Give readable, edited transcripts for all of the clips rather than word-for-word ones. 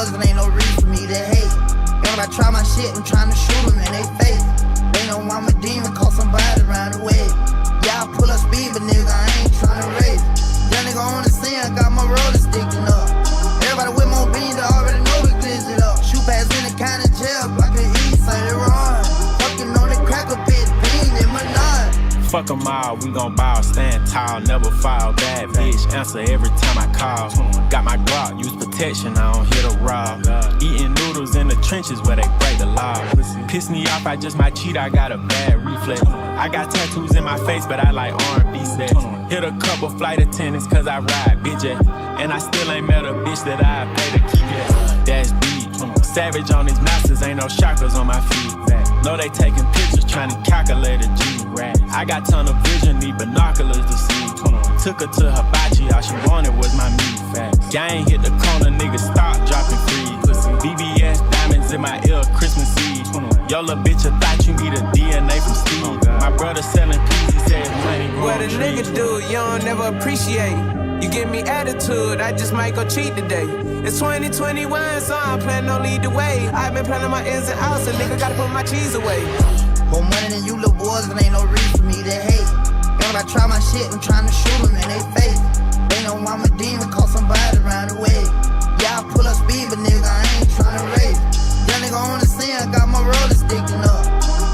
boys, and ain't no reason for me to hate. And when I try my shit, I'm trying to shoot them in they face. They know I'm a demon, call somebody around the way. Yeah, I pull up speed, but nigga, I ain't trying to race. Young nigga on the scene, I got my roller sticking up. Everybody with more beans, I already know we glitz it up. Shoot pass in the county jail, block the east side of Ron. Fucking on the cracker pit, bean in my nut. Fuck them all, we gon' ball, stand tall, never fall. Bad bitch, answer every time I call. Got my Glock, use protection, I don't hit a raw. Eating noodles in the trenches where they break the law. Piss me off, I just might cheat, I got a bad reflex. I got tattoos in my face, but I like R&B sex. Hit a couple flight attendants cause I ride bitch it. And I still ain't met a bitch that I pay to keep it. That's deep. Savage on these masters, ain't no chakras on my feet. Know they taking pictures, trying to calculate a G. I got tunnel vision, need binoculars to see. Took her to Hibachi, all she wanted was my meat. Gang hit the corner, niggas stop dropping free. BBS diamonds in my ear, Christmas Eve. Yo, little bitch, I thought you need a DNA from Steve. My brother selling peas, he said money growing what a trees. nigga do, you don't never appreciate. You give me attitude, I just might go cheat today. It's 2021, so I'm planning on lead the way. I've been planning my ins and outs, so nigga gotta put my cheese away. More money than you little boys, and ain't no reason for me to hate. And when I try my shit, I'm trying to shoot them in they face. They know I'm a demon, call somebody around the way. Yeah, I pull up speed, but nigga, I ain't trying to race. Young nigga on the scene, I got my roller sticking up.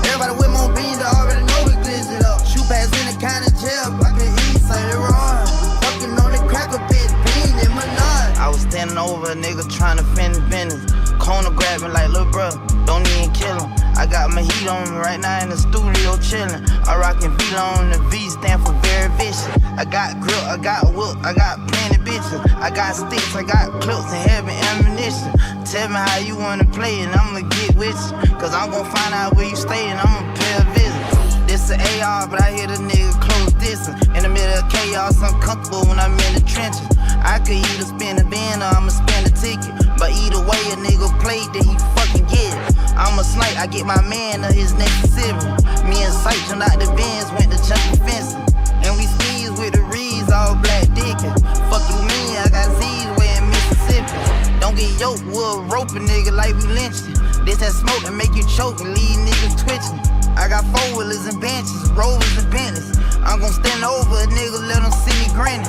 Everybody with more beans, I already know we glitz it up. Shoot pass in the county jail, block the east side of Ron. Fucking on the cracker pit, bean in my nut. I was standing over a nigga trying to finish business. Corner grabbing like little bro, don't even kill him. I got my heat on me right now in the studio chillin'. I rockin' V on the V stand for very vicious. I got grip, I got whip, I got plenty bitches. I got sticks, I got clips and heavy ammunition. Tell me how you wanna play and I'ma get with you. Cause I'm gon' find out where you stay and I'ma pay a visit. This a AR, but I hear the nigga close distance. In the middle of chaos, I'm comfortable when I'm in the trenches. I could either spin a bin or I'ma spin a ticket. But either way, a nigga played that he fucking get it. I'm a snipe, I get my man or his next sibling. Me and Sight jumped out the bins, went to junkie fencing. And we skis with the reeds, all black dickin'. Fuck you mean, I got Z's way in Mississippi. Don't get yoked, we'll rope a nigga like we lynched it. This that smoke that make you choke and leave niggas twitching. I got four-wheelers and benches, rovers and Bentleys. I'm gon' stand over a nigga, let them see me grinning.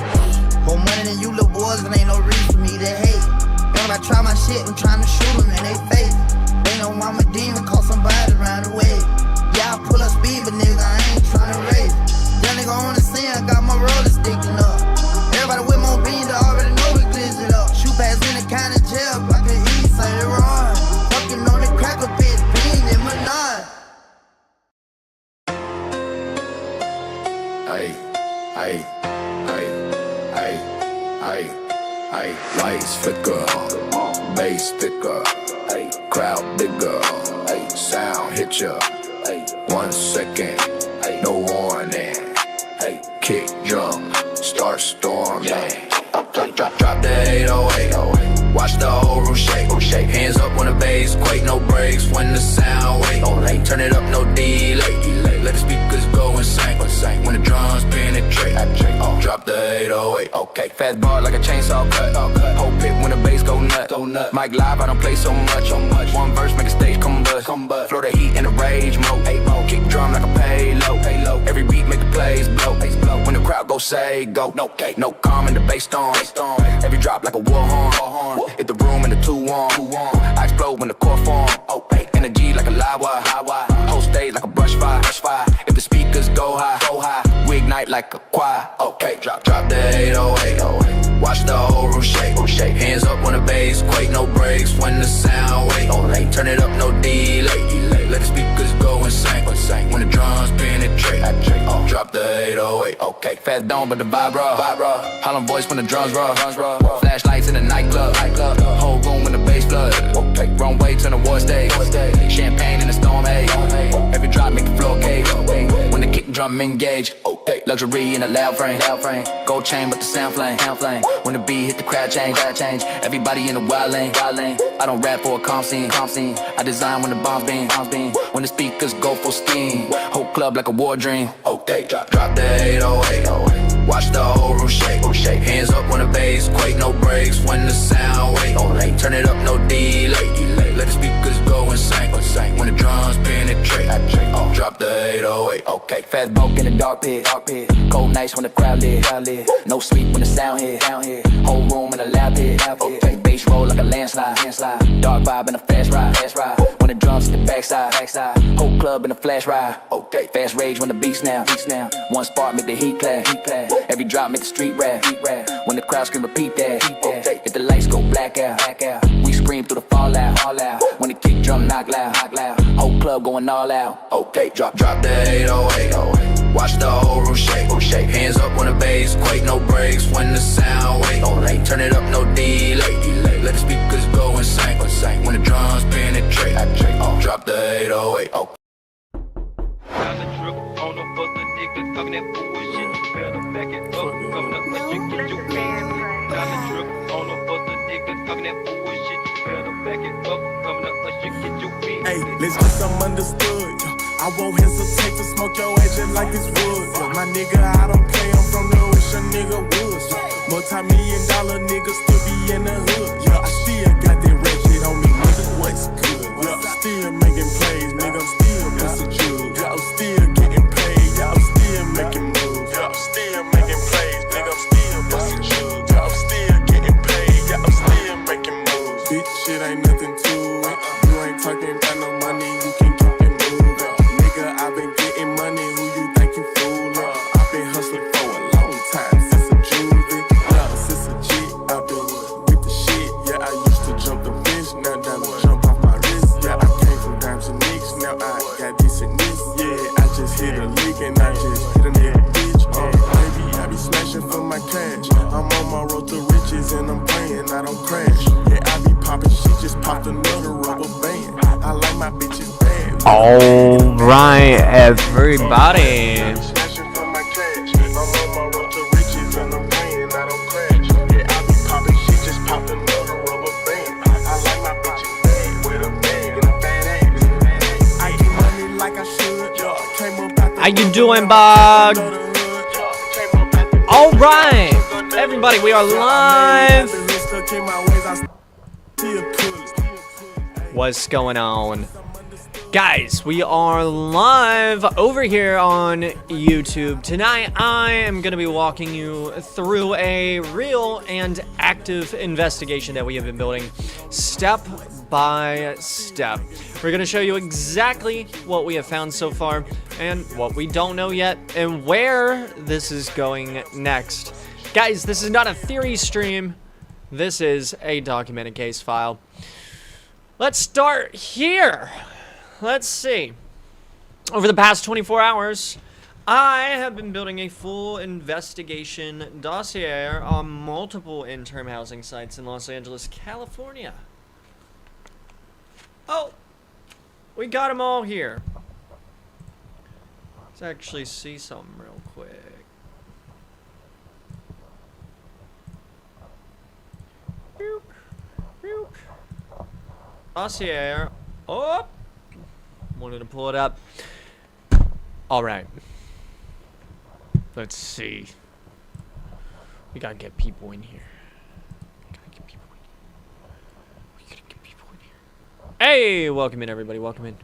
More money than you little boys, and ain't no reason for me to hate. And when I try my shit, I'm trying to shoot them in they face. They know I'm a demon, call somebody around the way. Yeah, I pull up speed, but nigga, I ain't trying to race. Young nigga on the scene, I got my roller sticking up. Everybody with more beans, I already know we glitz it up. Shoot pass in the county jail, block the east side of Ron. Fucking on the cracker pit, bean in my nut. Lights flicker, bass thicker, crowd bigger, sound hit ya. 1 second, no warning. Kick drum, start storming. Drop the 808, watch the whole room shake. Hands up when the bass quake, no brakes when the sound wake. Turn it up, no delay. Let the speakers go insane. When the drums penetrate, drop the 808. Okay, fast bar like a chainsaw cut. Whole pit when the bass go nuts. Mic live, I don't play so much. One verse make a stage combust. Flow the heat in the rage mode. Kick drum like a payload. Every beat make the plays blow. When the crowd go say go. No calm in the bass storm. Every drop like a war horn. Hit the room in the 2-1. I explode when the core form. Energy like a live wire. Whole stage like a brush fire. If the speakers go high, we ignite like a choir. Okay, drop the 808. Watch the whole room shake. Hands up when the bass quake, no brakes when the sound wake. Turn it up, no delay. Let the speakers go insane. When the drums penetrate, drop the 808. Okay, fast dome but the vibe raw. Hollow voice when the drums raw. Flashlights in the nightclub. Whole room when the bass flood. Wrong way to the war stage. Champagne in the storm haze. Every drop make the floor cave. When the kick drum engage. Luxury in a loud frame. Gold chain but the sound flame. When the beat hit the crowd change. Everybody in the wild lane. I don't rap for a calm scene. I design when the bombs beam. When the speakers go full steam. Whole club like a war dream. Drop the 808. Watch the whole room shake. shake. Hands up on the bass, quake, no brakes when the sound wait. Turn it up, no delay. Let the speakers go insane. When the drums penetrate, drop the 808. Okay, fast broke in the dark pit. Cold nights when the crowd lit. No sleep when the sound hit. Whole room in a loud pit. Okay, bass roll like a landslide. Dark vibe in a fast ride. When the drums hit the backside. Whole club in a flash ride. Okay, fast rage when the beats now. One spark make the heat clap. Every drop make the street rap. When the crowd scream, repeat that. Okay, if the lights go black out. We scream through the fallout. When the kick drum knock loud. Whole club going all out. Okay, drop the 808. Watch the whole room shake. Hands up on the bass, quake, no brakes when the sound wait. Turn it up, no delay. Let the speakers go insane. When the drums penetrate, drop the 808. Okay. Hey, let's get some understood. I won't hesitate to smoke your ass just like this wood. My nigga, I don't play, I'm from the wish a nigga would. Multi-million-dollar nigga still be in the hood. Yeah, I still got that red shit on me, nigga. What's good? Yeah, still making plays, nigga. I'm still bustin' jewels. Yeah, I'm still getting paid. Yeah, I'm still making moves. Yeah, I'm still making plays, nigga. I'm still bustin' jewels. Yeah, I'm still getting paid. Yeah, I'm still making moves. Bitch, shit ain't nothing to it. You ain't talking about no money, you can keep it moving. Nigga, I've been getting money, who you think you foolin'? I've been hustling for a long time, since a juvie. Yeah, since a G, I've been with the shit. Yeah, I used to jump the fish, now diamonds jump off my wrist. Yeah, I came from dimes and nicks, now I got this and this. Yeah, I just hit a lick and I just hit a nigga bitch. Baby, I be smashing for my cash. I'm on my road to riches and I'm praying I don't crash. Yeah, I be popping shit, just popped another rubber band. I like my bitches bad. Alright, everybody. How you doing, Bog? Alright, everybody, we are live. What's going on? Guys, we are live over here on YouTube. Tonight, I am going to be walking you through a real and active investigation that we have been building step by step. We're going to show you exactly what we have found so far and what we don't know yet and where this is going next. Guys, this is not a theory stream. This is a documented case file. Let's start here. Let's see. Over the past 24 hours, I have been building a full investigation dossier on multiple interim housing sites in Los Angeles, California. Oh, we got them all here. Let's actually see something real quick. Boop, boop. Dossier. Oh, wanted to pull it up. All right. Let's see. We gotta get people in here. Hey, welcome in, everybody. Welcome in.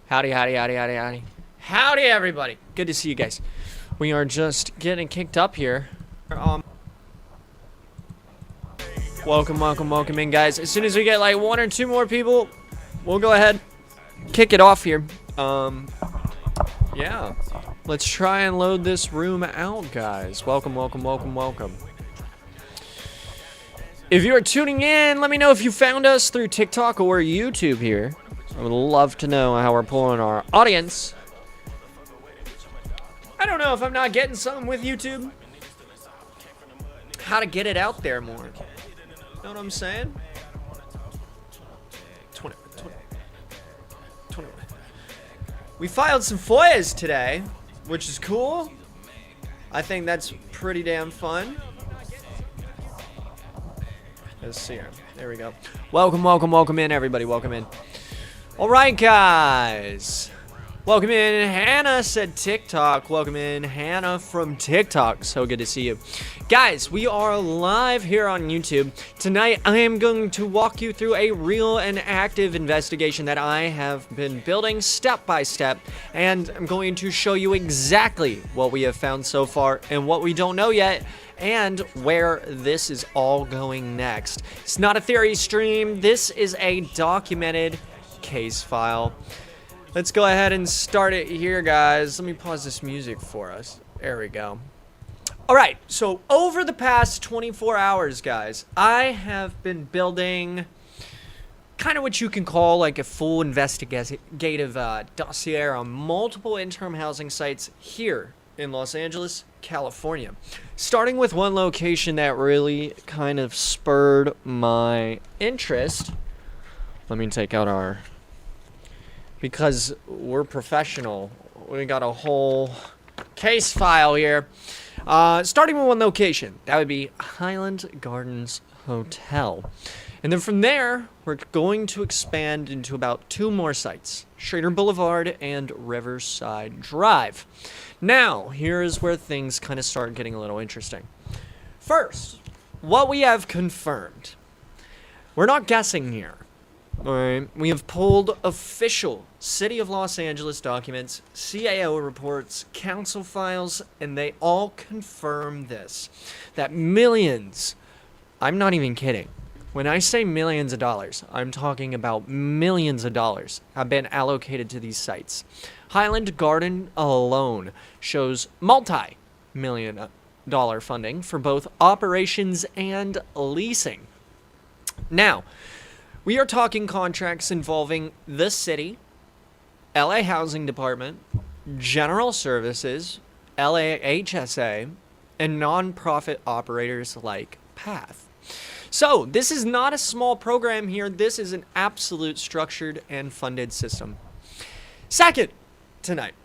Howdy, howdy, howdy, howdy, howdy. Howdy, everybody. Good to see you guys. We are just getting kicked up here. Welcome, welcome, welcome in, guys. As soon as we get like 1 or 2 more people, we'll go ahead, kick it off here. Yeah. Let's try and load this room out, guys. Welcome, welcome, welcome, welcome. If you are tuning in, let me know if you found us through TikTok or YouTube here. I would love to know how we're pulling our audience. I don't know if I'm not getting something with YouTube. How to get it out there more. Know what I'm saying? 20. We filed some FOIAs today, which is cool. I think that's pretty damn fun. Let's see here. There we go. Welcome, welcome, welcome in, everybody. Welcome in. All right, guys. Welcome in, Hannah said TikTok. Welcome in, Hannah from TikTok. So good to see you. Guys, we are live here on YouTube. Tonight, I am going to walk you through a real and active investigation that I have been building step by step. And I'm going to show you exactly what we have found so far and what we don't know yet, and where this is all going next. It's not a theory stream. This is a documented case file. Let's go ahead and start it here, guys. Let me pause this music for us. There we go. All right, so over the past 24 hours, guys, I have been building kind of what you can call like a full investigative dossier on multiple interim housing sites here in Los Angeles, California. Starting with one location that really kind of spurred my interest. Let me take out our... because we're professional, we got a whole case file here. Starting with one location, that would be Highland Gardens Hotel. And then from there, we're going to expand into about 2 more sites, Schrader Boulevard and Riverside Drive. Now, here is where things kind of start getting a little interesting. First, what we have confirmed. We're not guessing here. Alright, we have pulled official City of Los Angeles documents, CAO reports, council files, and they all confirm this. That millions, I'm not even kidding. When I say millions of dollars, I'm talking about millions of dollars have been allocated to these sites. Highland Garden alone shows multi-million dollar funding for both operations and leasing. Now, we are talking contracts involving the city, LA Housing Department, General Services, LAHSA, and nonprofit operators like PATH. So, this is not a small program here. This is an absolute structured and funded system. Second, tonight,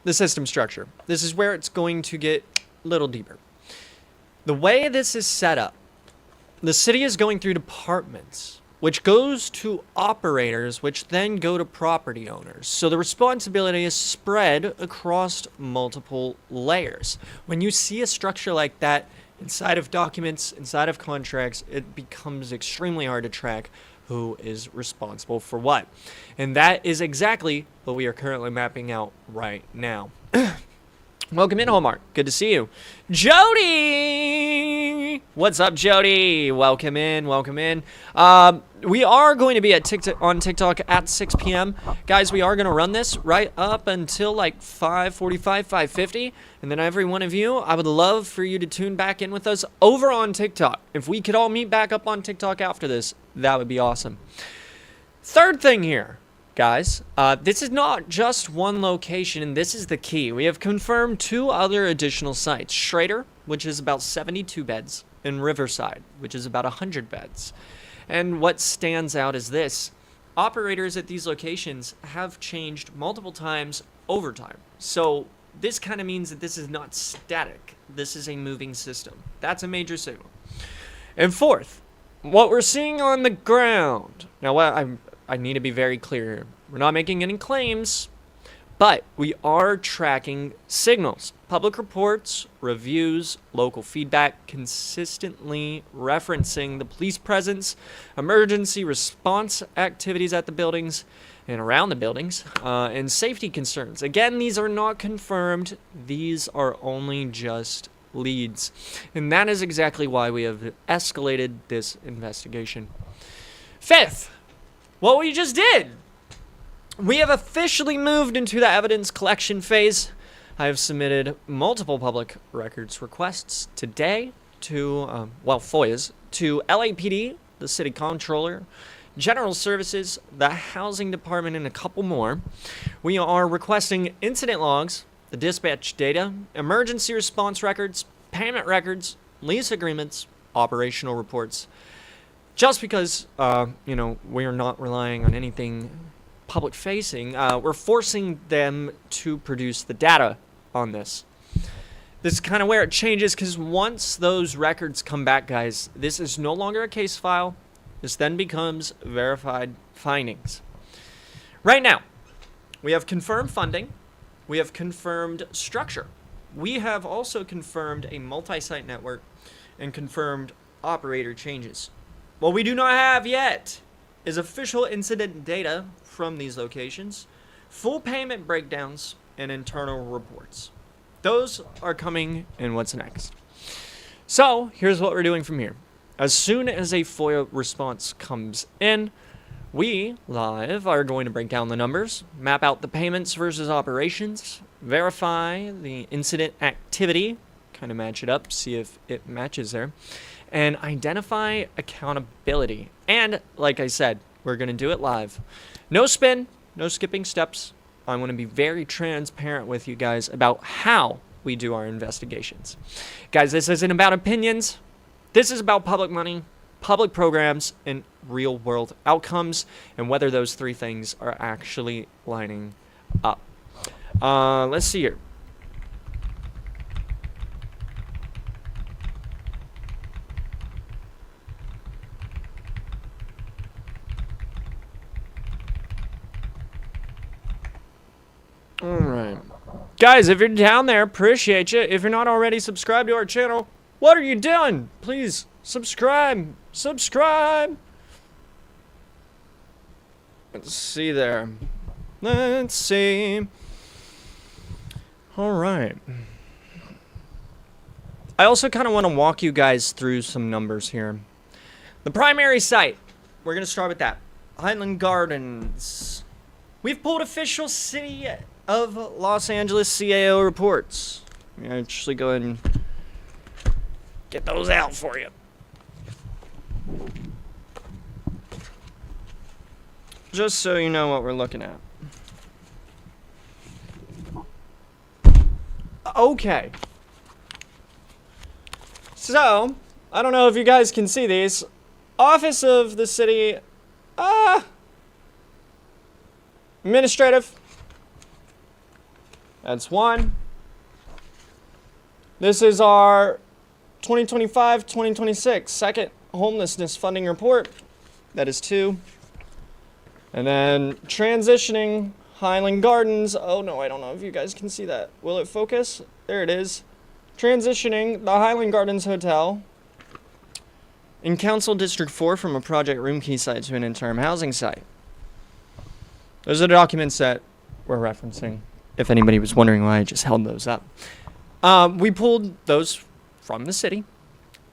the system structure. This is where it's going to get a little deeper. The way this is set up, the city is going through departments, which goes to operators, which then go to property owners. So the responsibility is spread across multiple layers. When you see a structure like that inside of documents, inside of contracts, it becomes extremely hard to track who is responsible for what. And that is exactly what we are currently mapping out right now. Welcome in, Hallmark. Good to see you. Jody! What's up, Jody? Welcome in, welcome in. We are going to be at on TikTok at 6 p.m. Guys, we are going to run this right up until like 5:45, 5:50. And then every one of you, I would love for you to tune back in with us over on TikTok. If we could all meet back up on TikTok after this, that would be awesome. Third thing here. Guys, this is not just one location, and this is the key. We have confirmed 2 other additional sites. Schrader, which is about 72 beds, and Riverside, which is about 100 beds. And what stands out is this. Operators at these locations have changed multiple times over time. So this kind of means that this is not static. This is a moving system. That's a major signal. And fourth, what we're seeing on the ground. Now, I need to be very clear here. We're not making any claims, but we are tracking signals, public reports, reviews, local feedback, consistently referencing the police presence, emergency response activities at the buildings and around the buildings, and safety concerns. Again, these are not confirmed. These are only just leads. And that is exactly why we have escalated this investigation. Fifth, what we just did. We have officially moved into the evidence collection phase. I have submitted multiple public records requests today to, FOIAs, to LAPD, the city comptroller, General Services, the Housing Department, and a couple more. We are requesting incident logs, the dispatch data, emergency response records, payment records, lease agreements, operational reports. Just because, we are not relying on anything public facing, we're forcing them to produce the data on this. This is kind of where it changes, because once those records come back, guys, this is no longer a case file. This then becomes verified findings. Right now, We have confirmed funding. We have confirmed structure. We have also confirmed a multi-site network and confirmed operator changes. What we do not have yet is official incident data from these locations, full payment breakdowns, and internal reports. Those are coming in what's next. So here's what we're doing from here. As soon as a FOIA response comes in, we, live, are going to break down the numbers, map out the payments versus operations, verify the incident activity, kind of match it up, see if it matches there, and identify accountability. And, like I said, we're going to do it live. No spin, no skipping steps. I want to be very transparent with you guys about how we do our investigations. Guys, this isn't about opinions. This is about public money, public programs, and real-world outcomes, and whether those three things are actually lining up. Let's see here. All right. Guys, if you're down there, appreciate you. If you're not already subscribed to our channel, what are you doing? Please subscribe. Subscribe. Let's see there. Let's see. All right. I also kind of want to walk you guys through some numbers here. The primary site. We're going to start with that. Highland Gardens. We've pulled official City of Los Angeles CAO reports. Let me actually go ahead and get those out for you. Just so you know what we're looking at. Okay. So, I don't know if you guys can see these. Office of the City, Administrative. That's one. This is our 2025-2026 second homelessness funding report. That is 2. And then transitioning Highland Gardens. Oh no, I don't know if you guys can see that. Will it focus? There it is. Transitioning the Highland Gardens Hotel in Council District 4 from a project room key site to an interim housing site. Those are the documents that we're referencing, if anybody was wondering why I just held those up. We pulled those from the city,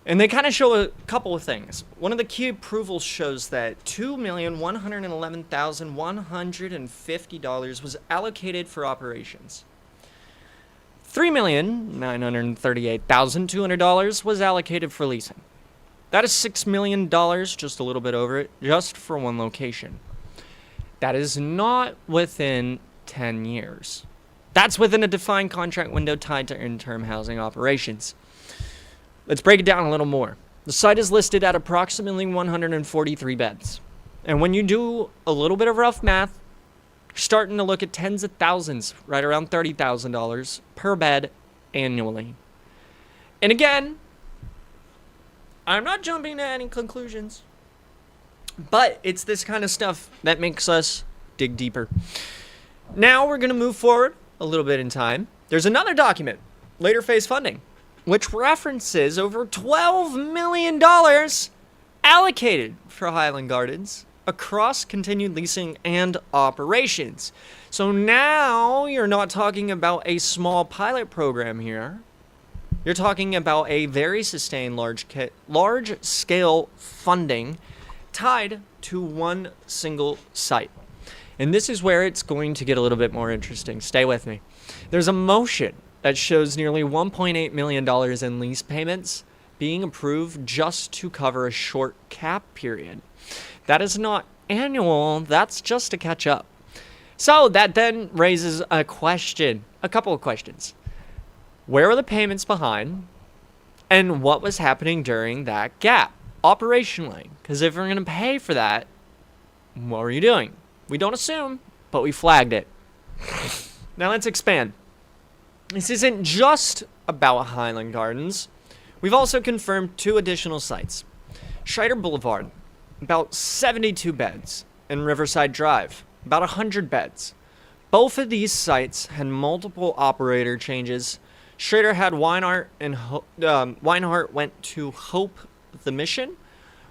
and they kind of show a couple of things. One of the key approvals shows that $2,111,150 was allocated for operations. $3,938,200 was allocated for leasing. That is $6 million, just a little bit over it, just for one location. That is not within 10 years. That's within a defined contract window tied to interim housing operations. Let's break it down a little more. The site is listed at approximately 143 beds. And when you do a little bit of rough math, you're starting to look at tens of thousands, right around $30,000 per bed annually. And again, I'm not jumping to any conclusions, but it's this kind of stuff that makes us dig deeper. Now we're going to move forward a little bit in time. There's another document, later phase funding, which references over $12 million allocated for Highland Gardens across continued leasing and operations. So now you're not talking about a small pilot program here. You're talking about a very sustained large-scale funding tied to one single site. And this is where it's going to get a little bit more interesting. Stay with me. There's a motion that shows nearly $1.8 million in lease payments being approved just to cover a short cap period. That is not annual, that's just to catch up. So that then raises a couple of questions. Where were the payments behind? And what was happening during that gap, operationally? Because if we're going to pay for that, what were you doing? We don't assume, but we flagged it. Now let's expand. This isn't just about Highland Gardens. We've also confirmed 2 additional sites. Scheider Boulevard, about 72 beds, and Riverside Drive, about 100 beds. Both of these sites had multiple operator changes. Schrader had Weinhardt, and Weinhardt went to Hope the Mission.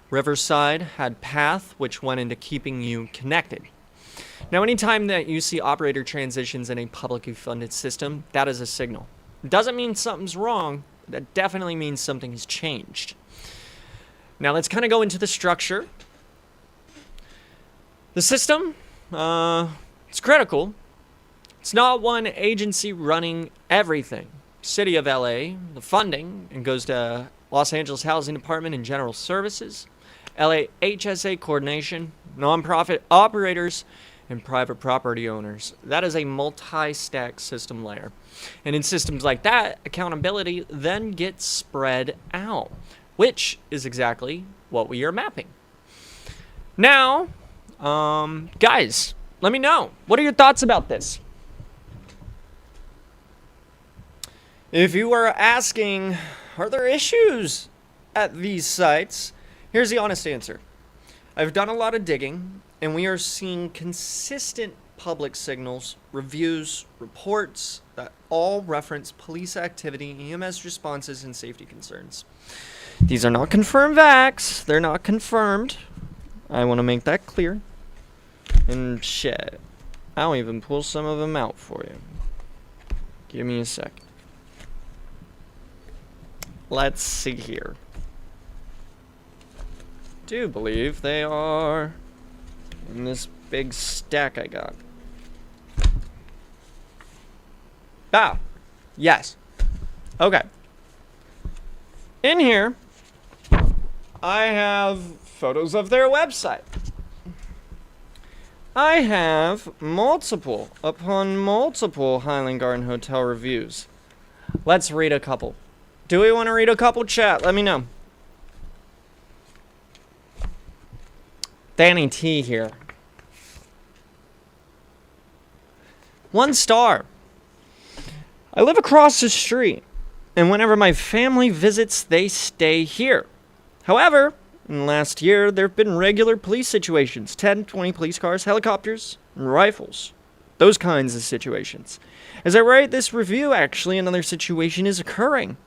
Riverside had Path, which went into keeping you connected. Now, anytime that you see operator transitions in a publicly funded system, that is a signal. It doesn't mean something's wrong. That definitely means something has changed. Now, let's kind of go into the structure. The system, it's critical. It's not one agency running everything. City of LA, the funding, and goes to Los Angeles Housing Department and General Services, LA HSA coordination, nonprofit operators, and private property owners. That is a multi-stack system layer. And in systems like that, accountability then gets spread out, which is exactly what we are mapping. Now, guys, let me know. What are your thoughts about this? If you are asking, are there issues at these sites? Here's the honest answer. I've done a lot of digging, and we are seeing consistent public signals, reviews, reports that all reference police activity, EMS responses, and safety concerns. These are not confirmed facts. They're not confirmed. I want to make that clear. And shit, I'll even pull some of them out for you. Give me a second. Let's see here. Do believe they are in this big stack I got. Ah, yes. Okay. In here, I have photos of their website. I have multiple upon multiple Highland Garden Hotel reviews. Let's read a couple. Do we want to read a couple, chat? Let me know. Danny T here. 1 star. I live across the street, and whenever my family visits, they stay here. However, in the last year, there have been regular police situations. 10, 20 police cars, helicopters, and rifles. Those kinds of situations. As I write this review, actually, another situation is occurring.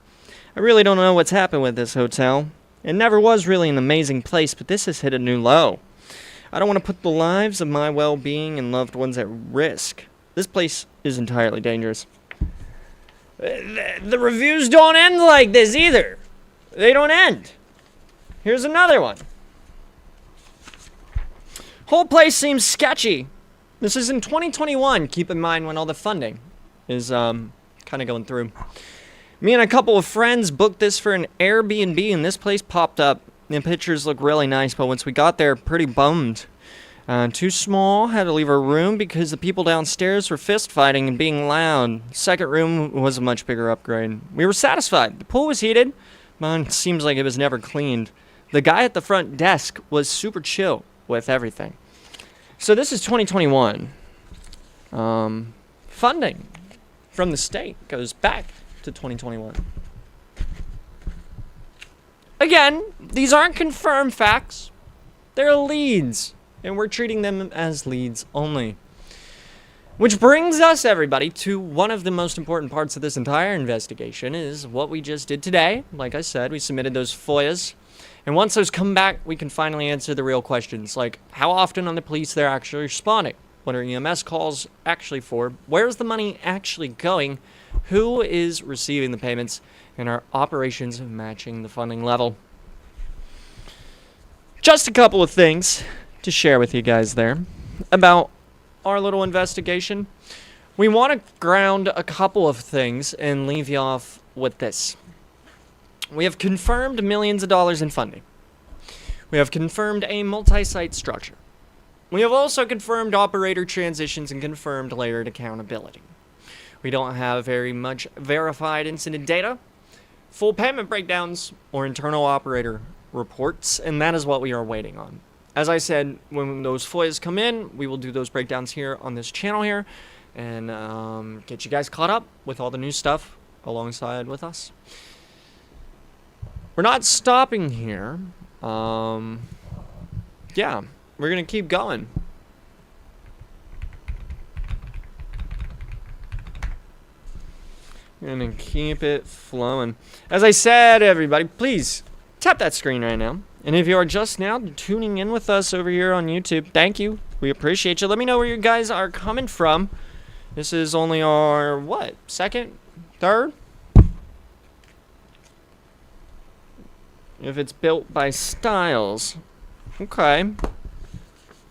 I really don't know what's happened with this hotel. It never was really an amazing place, but this has hit a new low. I don't want to put the lives of my well-being and loved ones at risk. This place is entirely dangerous. The reviews don't end like this either. They don't end. Here's another one. Whole place seems sketchy. This is in 2021. Keep in mind when all the funding is kind of going through. Me and a couple of friends booked this for an Airbnb, and this place popped up. The pictures look really nice, but once we got there, pretty bummed. Too small, had to leave our room because the people downstairs were fist fighting and being loud. Second room was a much bigger upgrade. We were satisfied. The pool was heated, but it seems like it was never cleaned. The guy at the front desk was super chill with everything. So this is 2021. Funding from the state goes back to 2021. Again, these aren't confirmed facts. They're leads, and we're treating them as leads only. Which brings us, everybody, to one of the most important parts of this entire investigation is what we just did today. Like I said, we submitted those FOIAs. And once those come back, we can finally answer the real questions, like how often are the police there actually responding? What are EMS calls actually for? Where's the money actually going? Who is receiving the payments? And are operations matching the funding level? Just a couple of things to share with you guys there about our little investigation. We want to ground a couple of things and leave you off with this. We have confirmed millions of dollars in funding. We have confirmed a multi-site structure. We have also confirmed operator transitions and confirmed layered accountability. We don't have very much verified incident data, full payment breakdowns, or internal operator reports, and that is what we are waiting on. As I said, when those FOIAs come in, we will do those breakdowns here on this channel here and get you guys caught up with all the new stuff alongside with us. We're not stopping here. Yeah, we're going to keep going. Gonna keep it flowing. As I said, everybody, please tap that screen right now. And if you are just now tuning in with us over here on YouTube, thank you. We appreciate you. Let me know where you guys are coming from. This is only our, what, second? Third? If it's built by Styles. Okay.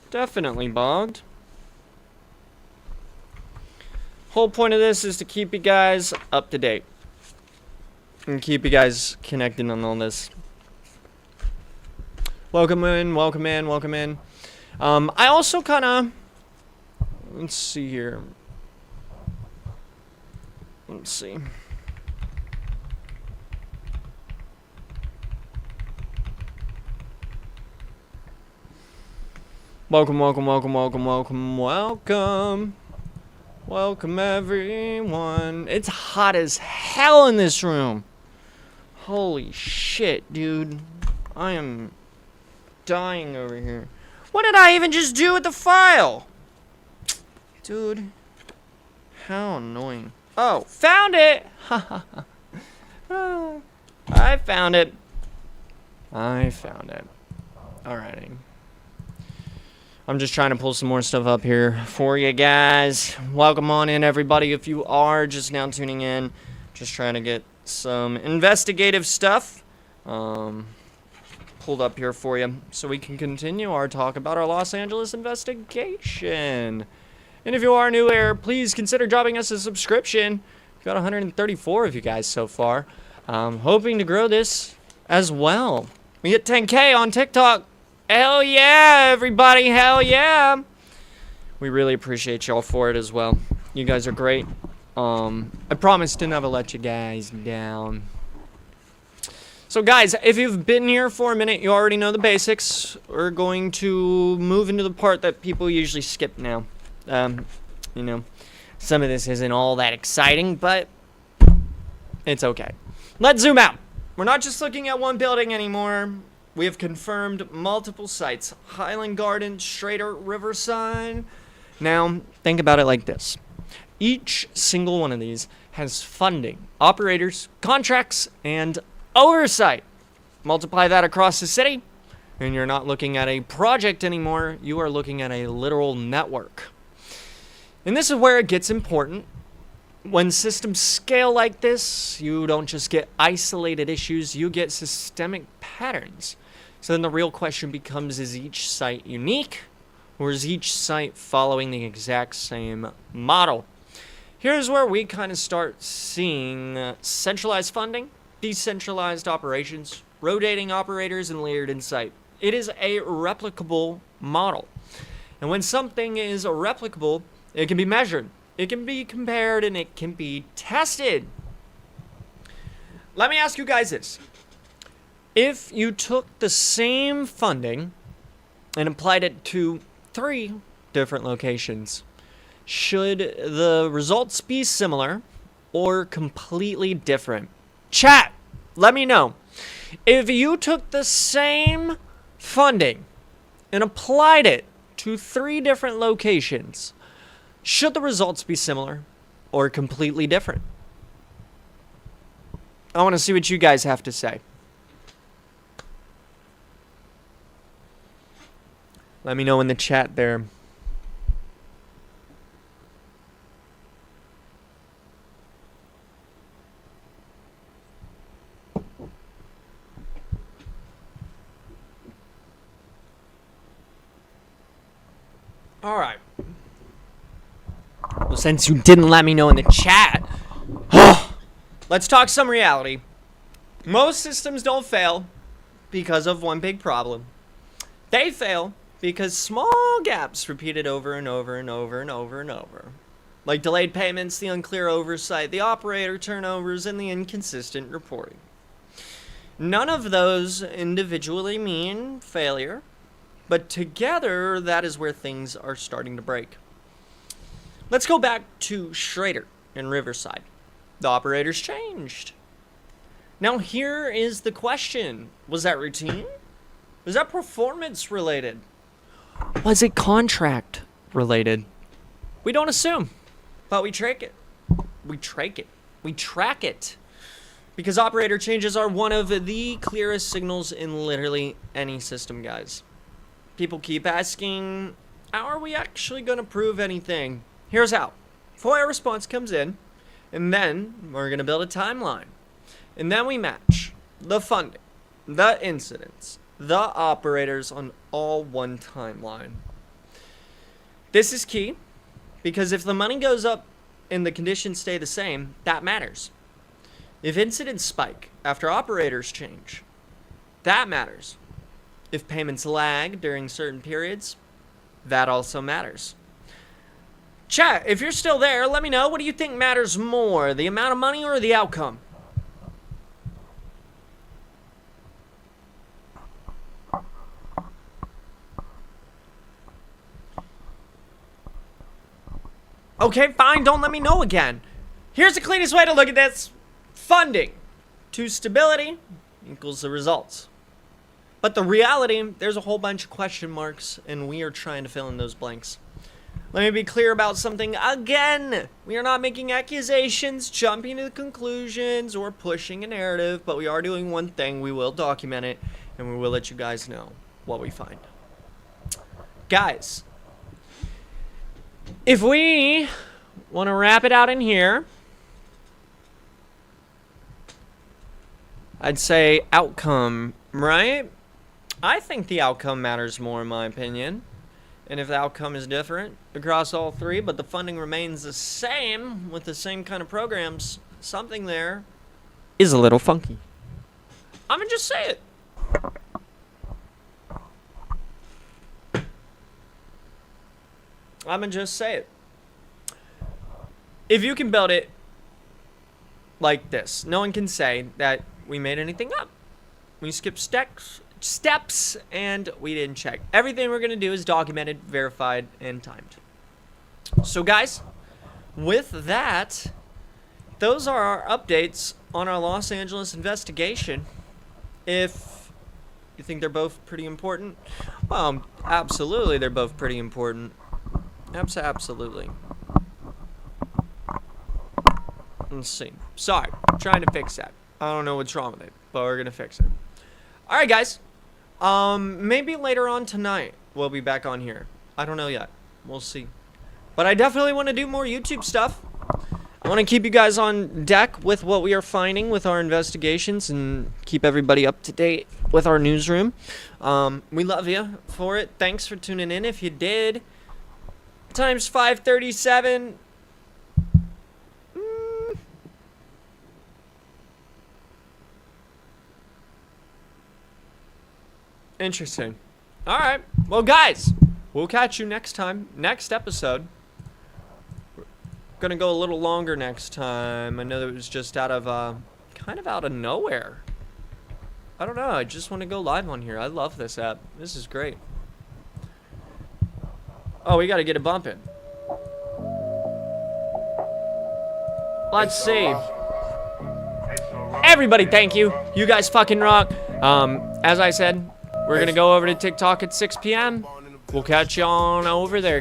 Definitely bogged. Whole point of this is to keep you guys up to date. And keep you guys connected on all this. Welcome in, welcome in, welcome in. I also kind of... Let's see here. Let's see. Welcome, welcome, welcome, welcome, welcome, welcome. Welcome, everyone. It's hot as hell in this room. Holy shit, dude. I am dying over here. What did I even just do with the file? Dude. How annoying. Oh, found it! I found it. I found it. Alrighty. I'm just trying to pull some more stuff up here for you guys. Welcome on in, everybody. If you are just now tuning in, just trying to get some investigative stuff pulled up here for you so we can continue our talk about our Los Angeles investigation. And if you are new here, please consider dropping us a subscription. We've got 134 of you guys so far. Hoping to grow this as well. We hit 10K on TikTok. Hell yeah, everybody, hell yeah. We really appreciate y'all for it as well. You guys are great. I promise to never let you guys down. So guys, if you've been here for a minute, you already know the basics. We're going to move into the part that people usually skip now. You know, some of this isn't all that exciting, but it's okay. Let's zoom out. We're not just looking at one building anymore. We have confirmed multiple sites. Highland Gardens, Schrader, Riverside. Now, think about it like this. Each single one of these has funding, operators, contracts, and oversight. Multiply that across the city, and you're not looking at a project anymore. You are looking at a literal network. And this is where it gets important. When systems scale like this, you don't just get isolated issues, you get systemic patterns. So then the real question becomes, is each site unique, or is each site following the exact same model? Here's where we kind of start seeing centralized funding, decentralized operations, rotating operators, and layered insight. It is a replicable model. And when something is replicable, it can be measured, it can be compared, and it can be tested. Let me ask you guys this. If you took the same funding and applied it to 3 different locations, should the results be similar or completely different? Chat, let me know. If you took the same funding and applied it to 3 different locations, should the results be similar or completely different? I want to see what you guys have to say. Let me know in the chat there. All right. Well, since you didn't let me know in the chat, let's talk some reality. Most systems don't fail because of one big problem. They fail because small gaps repeated over and over and over and over and over. Like delayed payments, the unclear oversight, the operator turnovers, and the inconsistent reporting. None of those individually mean failure, but together, that is where things are starting to break. Let's go back to Schrader in Riverside. The operators changed. Now here is the question. Was that routine? Was that performance related? Was it contract related? We don't assume, but we trake it. We track it. Because operator changes are one of the clearest signals in literally any system, guys. People keep asking, how are we actually going to prove anything? Here's how. FOIA response comes in, and then we're going to build a timeline. And then we match the funding, the incidents, the operators on all one timeline. This is key, because if the money goes up and the conditions stay the same, that matters. If incidents spike after operators change, that matters. If payments lag during certain periods, that also matters. Chat, if you're still there, let me know. What do you think matters more, the amount of money or the outcome? Okay, fine, don't let me know again. Here's the cleanest way to look at this. Funding to stability equals the results. But the reality, there's a whole bunch of question marks, and we are trying to fill in those blanks. Let me be clear about something again. We are not making accusations, jumping to conclusions, or pushing a narrative, but we are doing one thing. We will document it, and we will let you guys know what we find. Guys, if we want to wrap it out in here, I'd say outcome, right? I think the outcome matters more, in my opinion. And if the outcome is different across all three, but the funding remains the same with the same kind of programs, something there is a little funky. I'm gonna just say it. I'm gonna just say it. If you can build it like this, no one can say that we made anything up. We skipped steps, and we didn't check. Everything we're going to do is documented, verified, and timed. So, guys, with that, those are our updates on our Los Angeles investigation. If you think they're both pretty important, well, absolutely they're both pretty important. Absolutely. Let's see. Sorry, I'm trying to fix that. I don't know what's wrong with it, but we're gonna fix it. All right, guys. Maybe later on tonight we'll be back on here. I don't know yet. We'll see. But I definitely want to do more YouTube stuff. I want to keep you guys on deck with what we are finding with our investigations and keep everybody up to date with our newsroom. We love you for it. Thanks for tuning in. If you did, times 537. Interesting. All right. Well, guys, we'll catch you next time. Next episode. We're going to go a little longer next time. I know that it was just out of, kind of out of nowhere. I don't know. I just want to go live on here. I love this app. This is great. Oh, we got to get it bumping. Let's see. Everybody, thank you. You guys fucking rock. As I said, we're going to go over to TikTok at 6 p.m. We'll catch you on over there.